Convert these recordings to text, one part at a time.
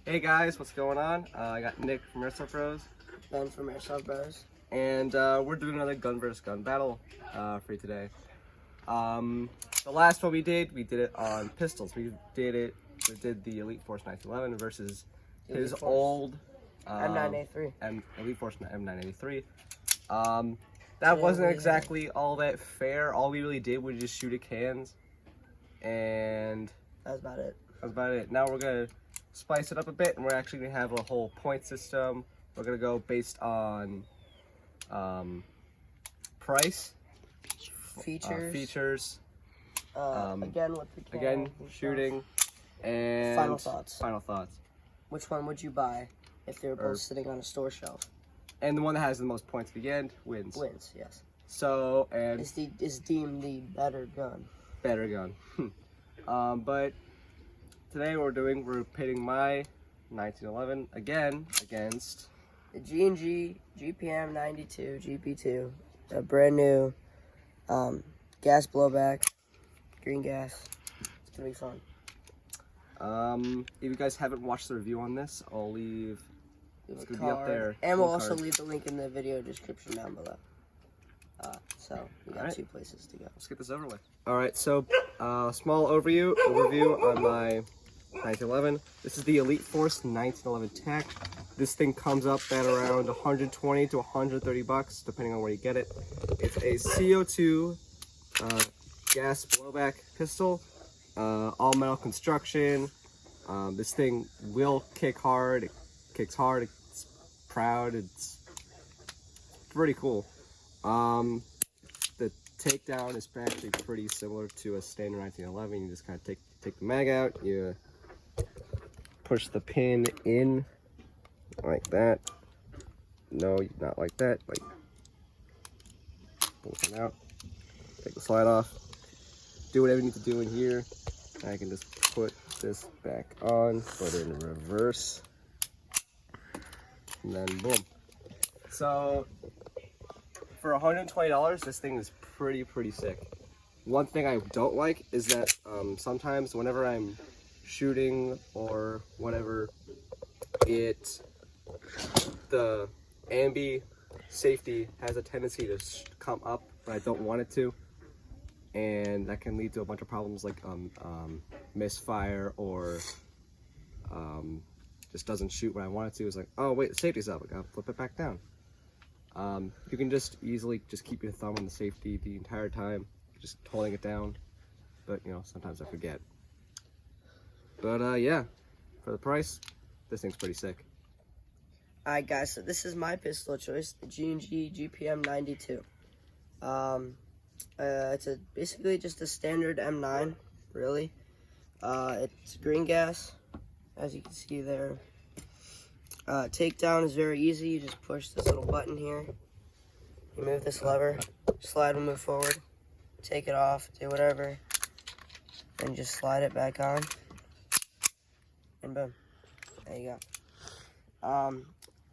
Hey guys, what's going on? I got Nick from Airsoft Bros. Ben from Airsoft Bros. And we're doing another gun versus gun battle for you today. The last one we did it on pistols. We did the Elite Force 1911 versus his old M9A3. Elite Force M9A3. That wasn't exactly all that fair. All we really did was just shoot at cans, and that was about it. Now we're gonna spice it up a bit, and we're actually gonna have a whole point system. We're gonna go based on price, features, again with the shooting, and final thoughts. Which one would you buy if they were both sitting on a store shelf? And the one that has the most points at the end wins. Yes. So, and is deemed the better gun. But today we're pitting my 1911 again against the G&G GPM92 GP2, a brand new gas blowback, green gas. It's gonna be fun. If you guys haven't watched the review on this, I'll leave. It's gonna be up there. And we'll also leave the link in the video description down below. So we got 2 places to go. Let's get this over with. All right, so small overview on my 1911. This is the Elite Force 1911 TAC. This thing comes up at around 120 to 130 bucks, depending on where you get it. It's a CO2 gas blowback pistol, all metal construction. This thing will kick hard. It kicks hard. It's proud. It's pretty cool. The takedown is actually pretty similar to a standard 1911. You just kind of take the mag out. You push the pin in like that. No, not like that. Like, pull it out. Take the slide off. Do whatever you need to do in here. I can just put this back on, put it in reverse, and then boom. So for $120, this thing is pretty sick. One thing I don't like is that sometimes whenever I'm shooting or whatever, the ambi safety has a tendency to come up when I don't want it to, and that can lead to a bunch of problems like misfire or just doesn't shoot when I want it to. It's like, oh wait, the safety's up, I gotta flip it back down. You can just easily keep your thumb on the safety the entire time, just holding it down, but you know, sometimes I forget. But yeah, for the price, this thing's pretty sick. Alright guys, so this is my pistol of choice, the G&G GPM92. It's basically just a standard M9, really. It's green gas, as you can see there. Takedown is very easy. You just push this little button here. You move this lever, slide will move forward, take it off, do whatever, and just slide it back on, and boom, there you go.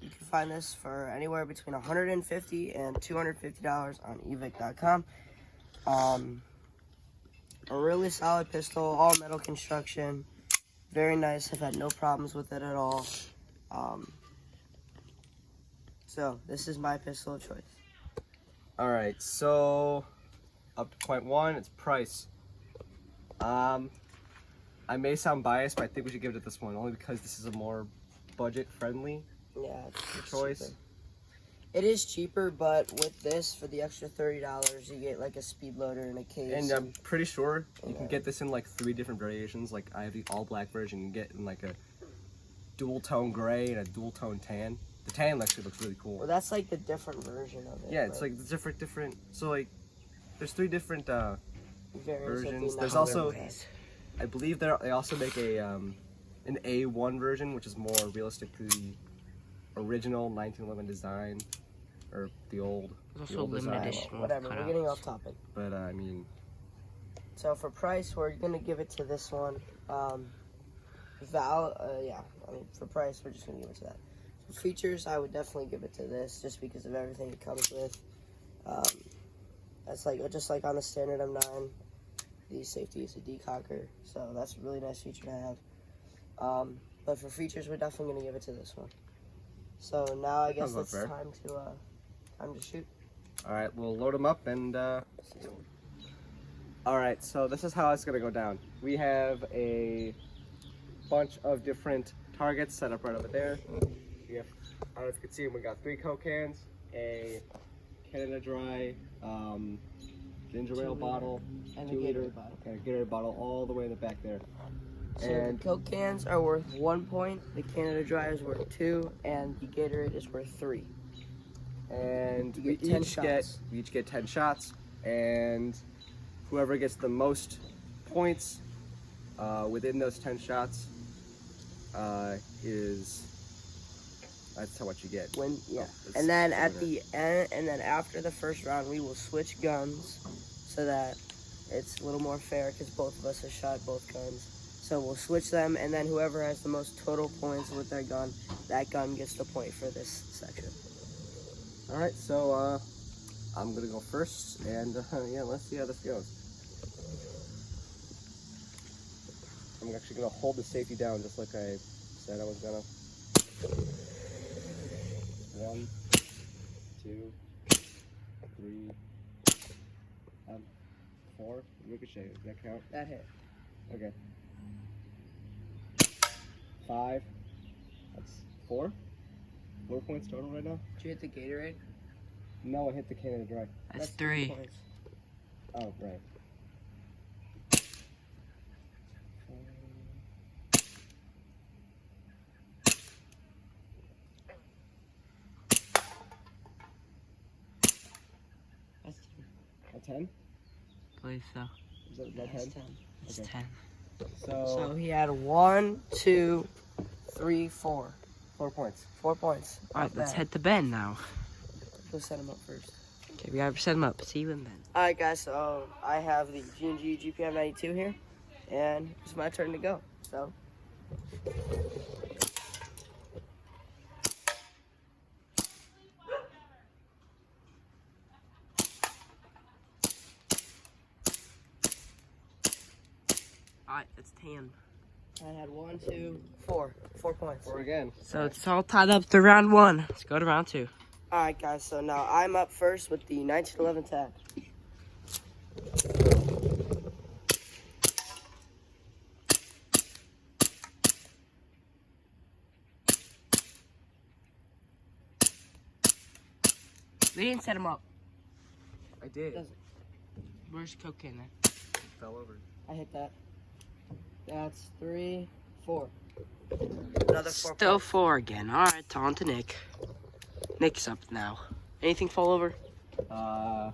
You can find this for anywhere between $150 and $250 on evic.com. A really solid pistol, all metal construction, very nice. I've had no problems with it at all. So this is my pistol of choice. All right, so up to point 1, it's price. I may sound biased, but I think we should give it this one only because this is a more budget-friendly choice. Cheaper. It is cheaper, but with this, for the extra $30, you get like a speed loader and a case. And I'm pretty sure you can get this in like 3 different variations. Like I have the all black version. You can get in like a dual tone gray and a dual tone tan. The tan actually looks really cool. Well, that's like the different version of it. Yeah, it's like the different. So like, there's 3 different versions. There's also, I believe they also make an A1 version, which is more realistic to the original 1911 design, or the old design. Whatever, we're getting off topic. But I mean, so for price, we're gonna give it to this one. For price, we're just gonna give it to that. For features, I would definitely give it to this, just because of everything it comes with. That's like just like on the standard M9, the safety is a decocker, so that's a really nice feature to have. But for features, we're definitely gonna give it to this one. So now I guess it's fair. time to shoot. All right, we'll load them up and. All right, so this is how it's gonna go down. We have a bunch of different targets set up right over there. We have, I don't know if you can see them. We got 3 Coke cans, a Canada Dry ginger ale bottle, And a 2 liter, Gatorade bottle. and a Gatorade bottle all the way in the back there. So And the Coke cans are worth 1 point, the Canada Dry is worth 2, and the Gatorade is worth 3. and You we get 10 each get 10 shots, and whoever gets the most points within those 10 shots that's how much you get. Yeah. It's And then something at like the end, and then after the first round, we will switch guns so that it's a little more fair because both of us have shot both guns. So we'll switch them, and then whoever has the most total points with their gun, that gun gets the point for this section. that. All right, so I'm gonna go first, and yeah, let's see how this goes. I'm actually gonna hold the safety down just like I said I was gonna. 1, 2, 3, 4. Ricochet. Does that count? That hit. Okay. 5. That's 4. 4 points total right now. Did you hit the Gatorade? No, I hit the Canada Dry. That's 3. points. Oh, right. That's A 10? Believe so. Is that 10? 10. It's Okay. 10. So he had 1, 2, 3, 4. 4 points. 4 points. Alright, Not let's bad. head to Ben now. Go set him up first. Okay, we gotta set him up. See you in Ben. Alright guys, so I have the G&G GPM92 here, and it's my turn to go. So Alright, that's 10. I had 1, 2, 4. 4 points. 4 again. So it's all tied up to round 1. Let's go to round 2. Alright guys, so now I'm up first with the 1911 TAC. We didn't set him up. I did. Doesn't- Where's cocaine then? Fell over. I hit that. That's 3, 4. Another 4 Still points. 4 again. Alright, on to Nick. Nick's up now. Anything fall over?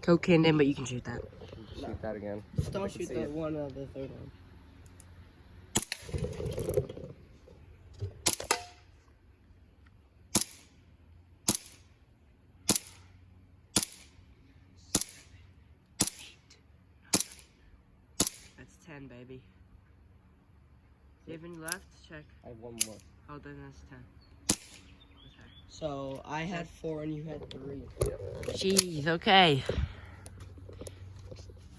Cocaine in, but you can shoot that. Shoot that again. Just don't I can shoot see the it. one of the third one. That's 10, baby. Do you have any left? Check. I have 1 more. Oh, then that's 10. So I had 4 and you had 3. Jeez, okay.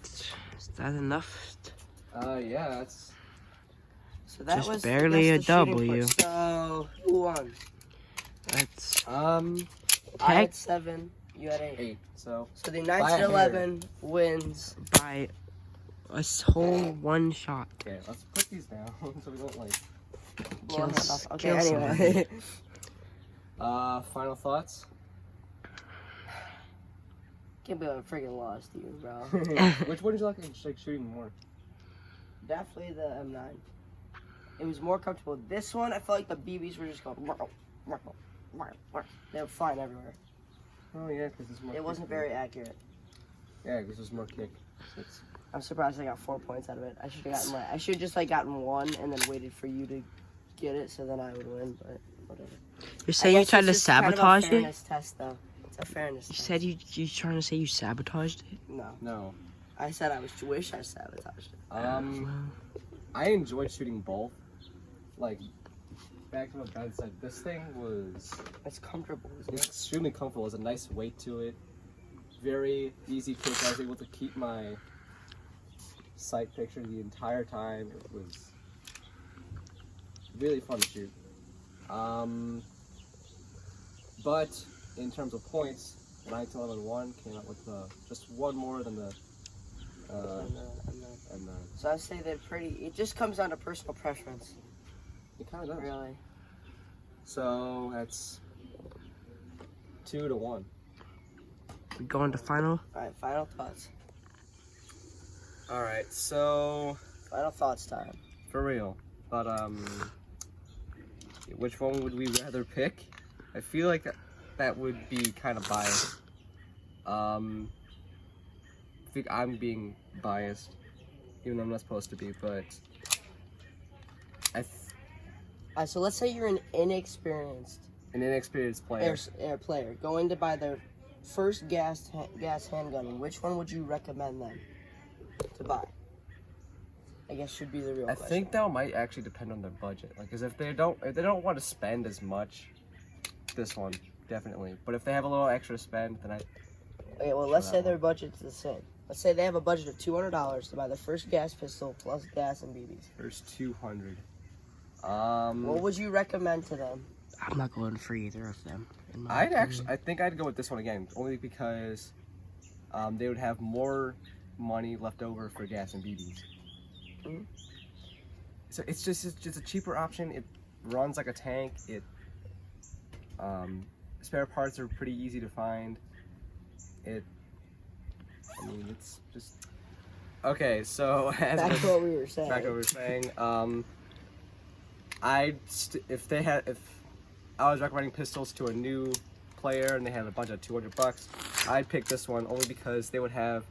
Is that enough? Yeah, that's. So that Just was barely that's a the shooting W. part. So who won? That's I had Heck. 7. You had 8. 8. So. So the 1911 wins. by a whole 1 shot. Okay, let's put these down so we don't like. blow our heads off. Okay, kill anyway. Final thoughts? Can't believe I freaking lost you, bro. Which one do you like shooting more? Definitely the M9. It was more comfortable. This one, I felt like the BBs were just going. They were flying everywhere. Oh yeah, because it's more. It wasn't kick. very accurate. Yeah, because there's more kick. It's... I'm surprised I got 4 points out of it. I should have gotten I should just like gotten 1 and then waited for you to get it, so then I would win. But whatever. You're saying you guess tried it's to just kind of a sabotage it? fairness test, though. It's a fairness You test. said you trying to say you sabotaged it? No. No. I said I wish I sabotaged it. Well, I enjoyed shooting both. Like, back to what Ben said, this thing was It's comfortable, isn't it? extremely comfortable. There's a nice weight to it. Very easy kick. I was able to keep my sight picture the entire time. It was really fun to shoot. But in terms of points, 1911-1 came out with just one more than the. So I say they're pretty. It just comes down to personal preference. It kind of does. Really. So that's 2-1. We go into final. All right. Final thoughts. All right. So Final thoughts time. for real, but which one would we rather pick? I feel like that would be kind of biased. I think I'm being biased, even though I'm not supposed to be, but All right. So let's say you're an inexperienced player. air player going to buy their first gas handgun. Which one would you recommend them to buy? I guess should be the real I question. think that might actually depend on their budget. Like, cause if they don't want to spend as much, this one definitely. But if they have a little extra to spend, then Okay, well, let's say their budget's the same. Let's say they have a budget of $200 to buy their first gas pistol plus gas and BBs. first 200. What would you recommend to them? I'm not going for either of them. I think I'd go with this one again, only because they would have more money left over for gas and BBs. Mhm. So it's just a cheaper option. It runs like a tank. Spare parts are pretty easy to find. It's just okay. So Back to what we were saying. back to what we were saying. If I was recommending pistols to a new player and they had a bunch of $200, I'd pick this one only because they would have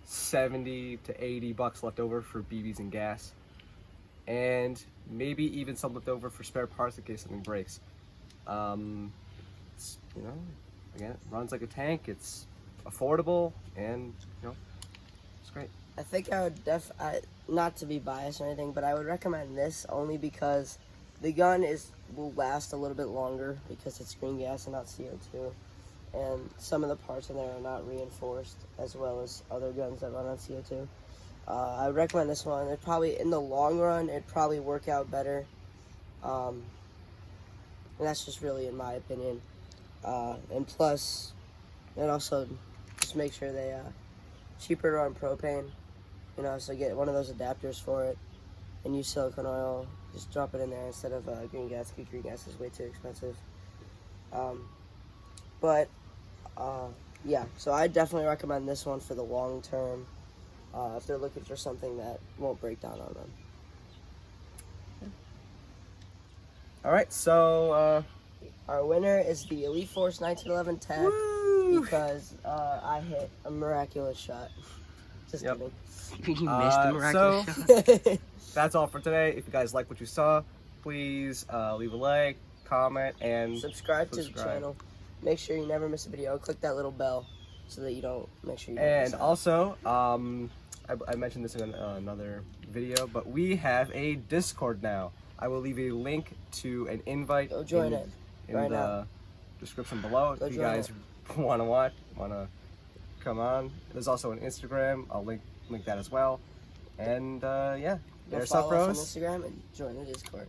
$70 to $80 left over for BBs and gas, and maybe even some left over for spare parts in case something breaks. It's, again, it runs like a tank. It's affordable, and it's great. I think I would not to be biased or anything, but I would recommend this only because the gun will last a little bit longer because it's green gas and not CO2, and some of the parts in there are not reinforced as well as other guns that run on CO2. I would recommend this one. It probably, in the long run, it'd probably work out better, and that's just really in my opinion. And plus, it also just make sure they cheaper to run propane. So get one of those adapters for it and use silicone oil. Just drop it in there instead of green gas. Green gas is way too expensive. Yeah, so I definitely recommend this one for the long term if they're looking for something that won't break down on them. All right, so Our winner is the Elite Force 1911 TAC because I hit a miraculous shot. Just Yep. kidding. You missed the miraculous shot. that's all for today. If you guys like what you saw, please leave a like, comment, and Subscribe to the channel. Make sure you never miss a video. Click that little bell so that you don't make sure you don't miss And out. also, I mentioned this in another video, but we have a Discord now. I will leave a link to an invite Go join it in right the now. description below Go if you join guys want to come on. There's also an Instagram. I'll link that as well. And yeah, Go there's up, follow us bros. on Instagram and join the Discord.